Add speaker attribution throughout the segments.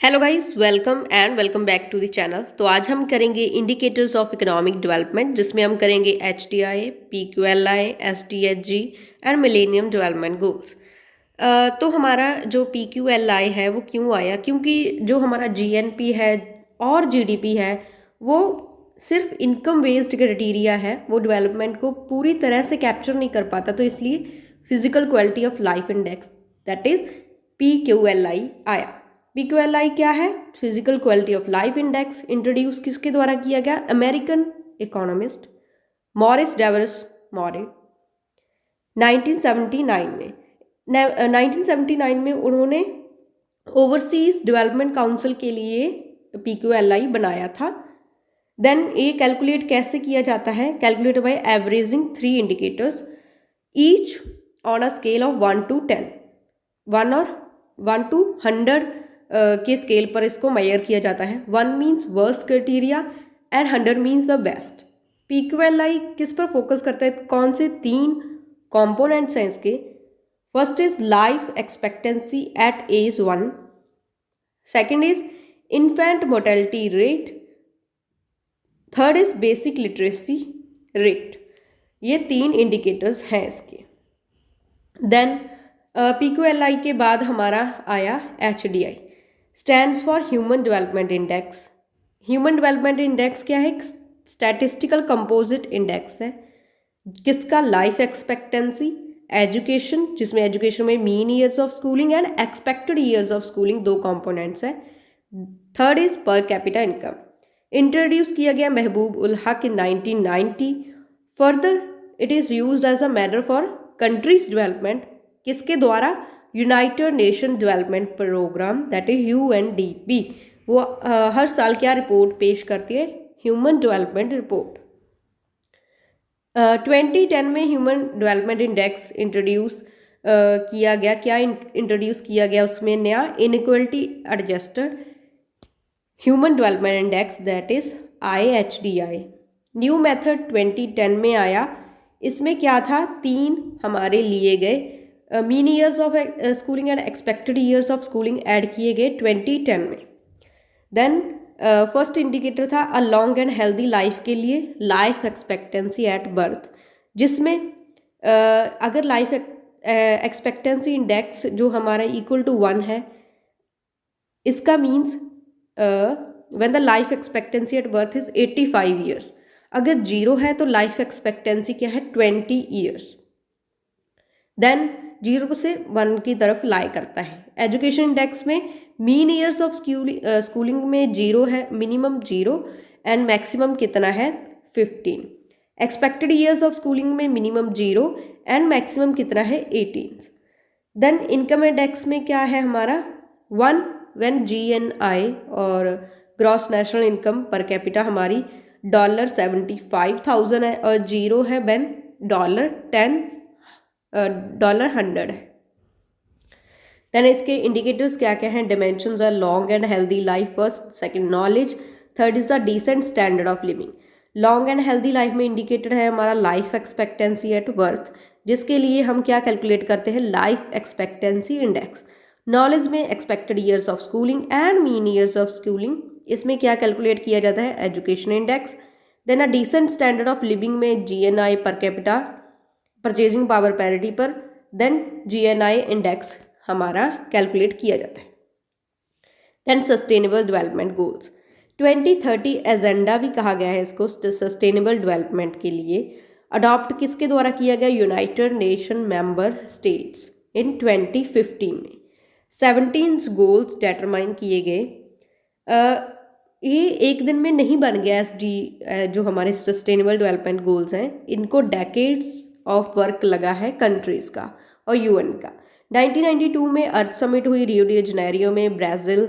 Speaker 1: Hello guys, welcome back to the channel. तो आज हम करेंगे इंडिकेटर्स ऑफ इकोनॉमिक डेवलपमेंट, जिसमें हम करेंगे HDI, PQLI, SDHG and millennium development goals. तो हमारा जो PQLI है वो क्यों आया? क्योंकि जो हमारा GNP है और GDP है वो सिर्फ इनकम बेस्ड क्राइटेरिया है, वो डेवलपमेंट को पूरी तरह से कैप्चर नहीं कर पाता। तो इसलिए physical quality of life index, that is PQLI आया। PQLI क्या है? Physical quality of life index. Introduce किसके द्वारा किया गया? अमेरिकन इकोनॉमिस्ट मॉरिस डेवरस मॉरे 1979 में। 1979 में उन्होंने ओवरसीज डेवलपमेंट काउंसिल के लिए PQLI बनाया था। देन ये कैलकुलेट कैसे किया जाता है? Calculate bye averaging 3 indicators each on a scale of 1 to 10। 1 to 100 के स्केल पर इसको मेजर किया जाता है। 1 means worst criteria and 100 means the best. PQLI किस पर फोकस करता है? कौन से 3 कॉम्पोनेंट्स हैं इसके? First is life expectancy at age 1, second is infant mortality rate, third is basic literacy rate. ये 3 इंडिकेटर्स हैं इसके। देन PQLI के बाद हमारा आया HDI, stands for human development index. Human development index क्या है? स्टैटिस्टिकल कंपोजिट इंडेक्स है। किसका? लाइफ एक्सपेक्टेंसी, एजुकेशन, जिसमें एजुकेशन में mean years of schooling and expected years of schooling 2 components हैं। Third is per capita income. Introduce किया गया Mahbub ul Haq in 1990। Further it is used as a matter for countries development. किसके द्वारा? United nation development programme, that is UNDP। वो हर साल क्या report पेश करती है? Human development report. 2010 में ह्यूमन डेवलपमेंट इंडेक्स इंट्रोड्यूस किया गया। क्या इंट्रोड्यूस किया गया उसमें नया? Inequality adjusted human development index, that is IHDI। New method 2010 में आया। इसमें क्या था? 3 हमारे लिए गए mean years of schooling and expected years of schooling add किए गए 2010 में। देन फर्स्ट इंडिकेटर था a long and healthy life के लिए लाइफ एक्सपेक्टेंसी एट बर्थ, जिसमें अगर लाइफ एक्सपेक्टेंसी इंडेक्स जो हमारा इक्वल टू 1 है, इसका means when the life expectancy at birth is 85 years. अगर 0 है तो लाइफ एक्सपेक्टेंसी क्या है? 20 ईयर्स। देन 0 से 1 की तरफ लाई करता है। एजुकेशन इंडेक्स में मीन ईयर्स ऑफ स्कूलिंग में 0 है, मिनिमम 0 एंड मैक्सिमम कितना है? 15। एक्सपेक्टेड ईयर्स ऑफ स्कूलिंग में मिनिमम 0 एंड मैक्सिमम कितना है? 18। देन इनकम इंडेक्स में क्या है हमारा? 1 व्हेन GNI और gross national income per capita हमारी $75,000 है, और 0 है व्हेन $100 है। देन इसके इंडिकेटर्स क्या क्या हैं? Dimensions are long and healthy life first, second knowledge, third is a decent standard of living. Long and healthy life में इंडिकेटर है हमारा लाइफ एक्सपेक्टेंसी एट बर्थ, जिसके लिए हम क्या कैलकुलेट करते हैं? Life expectancy index. नॉलेज में expected years of schooling and mean years of schooling, इसमें क्या कैलकुलेट किया जाता है? Education index. Then a decent standard of living में GNI per capita, purchasing power parity पर, देन GNI इंडेक्स हमारा calculate किया जाता है। Then sustainable development goals 2030 agenda भी कहा गया है इसको, सस्टेनेबल डेवलपमेंट के लिए अडॉप्ट किसके द्वारा किया गया? United nation member states in 2015 में। 17 गोल्स डिटरमाइन किए गए। ये एक दिन में नहीं बन गया जो हमारे सस्टेनेबल डेवलपमेंट गोल्स हैं, इनको डेकेड्स ऑफ वर्क लगा है कंट्रीज का और UN का। 1992 में अर्थ समिट हुई रियो डी जनेरियो में, ब्राज़ील।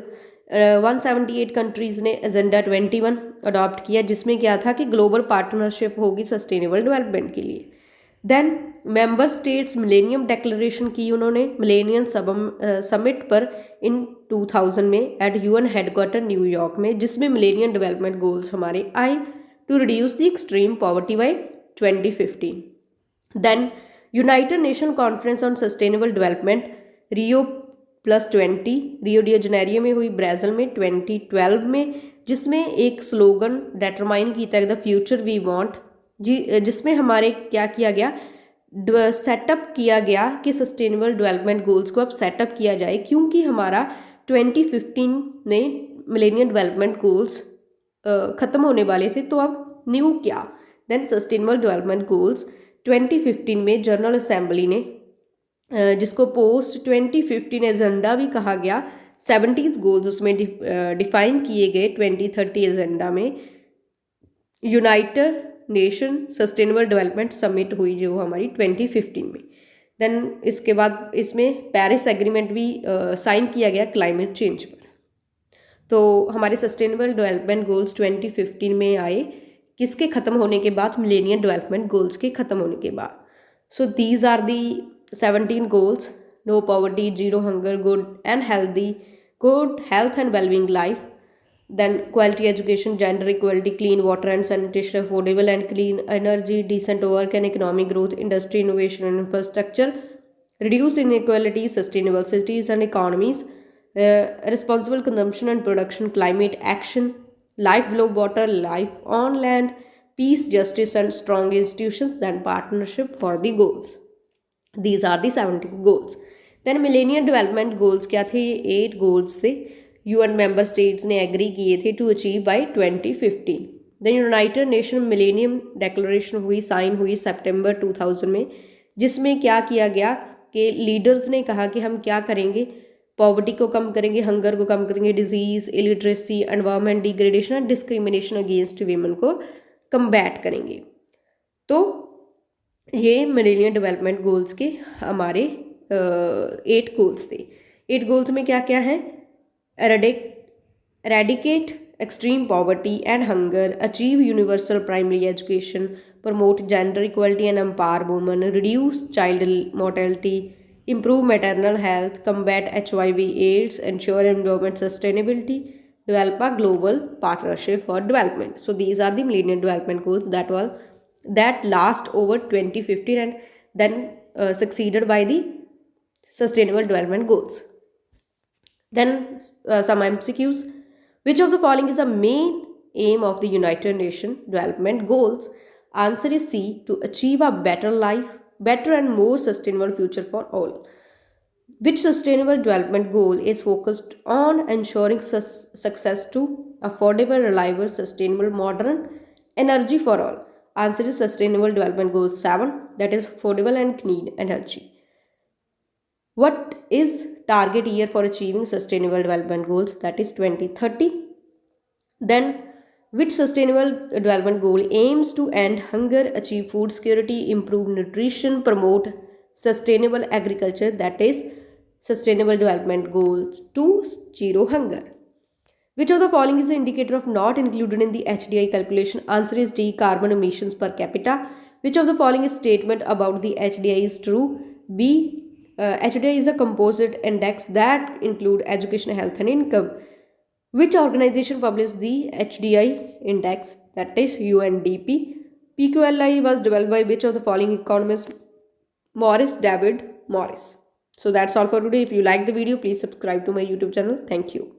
Speaker 1: 178 कंट्रीज़ ने एजेंडा 21 अडॉप्ट किया, जिसमें क्या था कि ग्लोबल पार्टनरशिप होगी सस्टेनेबल डेवलपमेंट के लिए। Then member states millennium declaration की उन्होंने मिलेनियम समिट पर इन 2000 में एट UN हेडक्वार्टर न्यूयॉर्क में, जिसमें मिलेनियम डेवलपमेंट गोल्स हमारे आए to reduce the extreme poverty by 2015। Then United Nation conference on sustainable development Rio +20 Rio de Janeiro में हुई, ब्राज़ील में 2012 में, जिसमें एक स्लोगन डिटरमाइन किया गया द फ्यूचर वी वांट, जिसमें हमारे क्या किया गया, सेटअप किया गया कि सस्टेनेबल डेवलपमेंट गोल्स को अब सेटअप किया जाए, क्योंकि हमारा 2015 में मिलेनियम डेवलपमेंट गोल्स ख़त्म होने वाले थे। तो अब न्यू क्या, देन सस्टेनेबल डेवलपमेंट गोल्स 2015 में जनरल असेंबली ने, जिसको पोस्ट 2015 एजेंडा भी कहा गया, 70 गोल्स उसमें डिफाइन किए गए 2030 एजेंडा में। United nation sustainable development summit हुई जो हमारी 2015 में। देन इसके बाद इसमें पेरिस एग्रीमेंट भी साइन किया गया क्लाइमेट चेंज पर। तो हमारे सस्टेनेबल डेवलपमेंट गोल्स 2015 में आए, किसके ख़त्म होने के बाद, मिलेनियम डेवलपमेंट गोल्स के ख़त्म होने के बाद। So these are the 17 goals: no poverty, zero hunger, good health and well-being life, then quality education, gender equality, clean water and sanitation, affordable and clean energy, decent work and economic growth, industry, innovation and infrastructure, reduce inequality, sustainable cities and economies, responsible consumption and production, climate action, life below water, life on land, peace, justice and strong institutions, then partnership for the goals. These are the 17 goals. Then millennium development goals क्या थे, 8 goals थे, UN member states ने agree किए थे to achieve by 2015। Then United Nation millennium declaration हुई, sign हुई सितंबर 2000 में, जिसमें क्या किया गया कि लीडर्स ने कहा कि हम क्या करेंगे, पॉवर्टी को कम करेंगे, हंगर को कम करेंगे, डिजीज़, इलिटरेसी, एनवायरमेंट डिग्रेडेशन और डिस्क्रिमिनेशन अगेंस्ट वीमेन को कम्बैट करेंगे। तो ये मिलेनियम डेवलपमेंट गोल्स के हमारे 8 गोल्स थे। 8 गोल्स में क्या क्या है, eradicate extreme poverty and hunger, achieve universal primary education, promote gender equality and empower women, reduce child mortality, improve maternal health, combat HIV/AIDS, ensure environment sustainability, develop a global partnership for development. So these are the millennium development goals that last over 2015 and then succeeded by the sustainable development goals. Then some MCQs. Which of the following is a main aim of the United Nations development goals? Answer is C, to achieve a better life, better and more sustainable future for all. Which sustainable development goal is focused on ensuring success to affordable, reliable, sustainable, modern energy for all? Answer is Sustainable Development Goal 7, that is affordable and clean energy. What is target year for achieving sustainable development goals? That is 2030. Then which sustainable development goal aims to end hunger, achieve food security, improve nutrition, promote sustainable agriculture? That is Sustainable Development Goal 2, zero hunger. Which of the following is an indicator of not included in the HDI calculation? Answer is D, carbon emissions per capita. Which of the following is statement about the HDI is true? B, HDI is a composite index that include education, health and income. Which organization published the HDI index? That is UNDP. PQLI was developed by which of the following economists? Morris, David Morris. So that's all for today. If you like the video, please subscribe to my YouTube channel. Thank you.